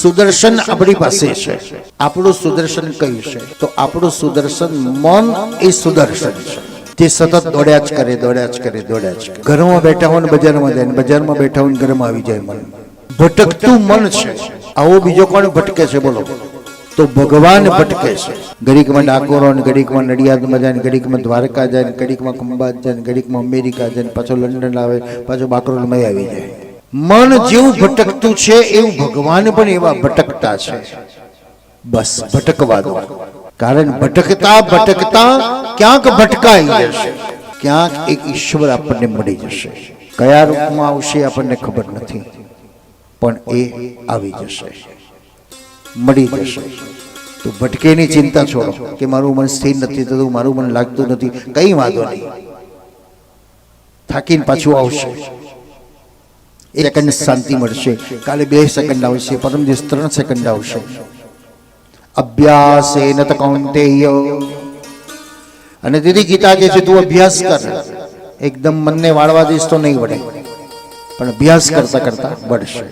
સુદર્શન આપણી પાસે છે. આપણું સુદર્શન કયું છે? તો આપણું સુદર્શન મન એ સુદર્શન છે, જે સતત દોડ્યા જ કરે, દોડ્યા જ કરે, દોડ્યા જ કરે. ઘરમાં બેઠા હોય ને બજારમાં જાય, બજારમાં બેઠા હોય ને ઘરમાં આવી જાય. મન ભટકતું મન છે. આવો બીજો કોણ ભટકે છે બોલો? તો ભગવાન ભટકે છે. ઘડીકમાં ડાકોરો ને ઘડીકમાં નડિયાદમાં જાય ને ઘડીકમાં દ્વારકા જાય ને ઘડીકમાં ખંભાત જાય ને ઘડીકમાં અમેરિકા જાય ને પાછો લંડન આવે, પાછો બાકરોલમાં આવી જાય. મન જેવું ભટકતું છે એવું ભગવાન પણ એવા ભટકતા છે. બસ ભટકવા દો, કારણ ભટકતા ભટકતા ક્યાંક ભટકાઈ જશે, ક્યાંક એક ઈશ્વર આપણને મળી જશે. કયા રૂપમાં આવશે આપણને ખબર નથી, પણ એ આવી જશે, મળી જશે. તો ભટકેની ચિંતા છોડો કે મારું મન સ્થિર નથી થતું, મારું મન લાગતું નથી. કઈ વાંધો નહીં, થાકીને પાછું આવશે. 1 સેકન્ડ શાંતિ મળશે, કાલે 2 સેકન્ડ આવશે, પરમ દિવસ 3 સેકન્ડ આવશે. અભ્યાસેન ત કૌંતેય. અને દીદી ગીતા કહે છે તું અભ્યાસ કર. એકદમ મનને વાળવા દઈશ તો નહીં વળે, પણ અભ્યાસ કરતા કરતા વળશે.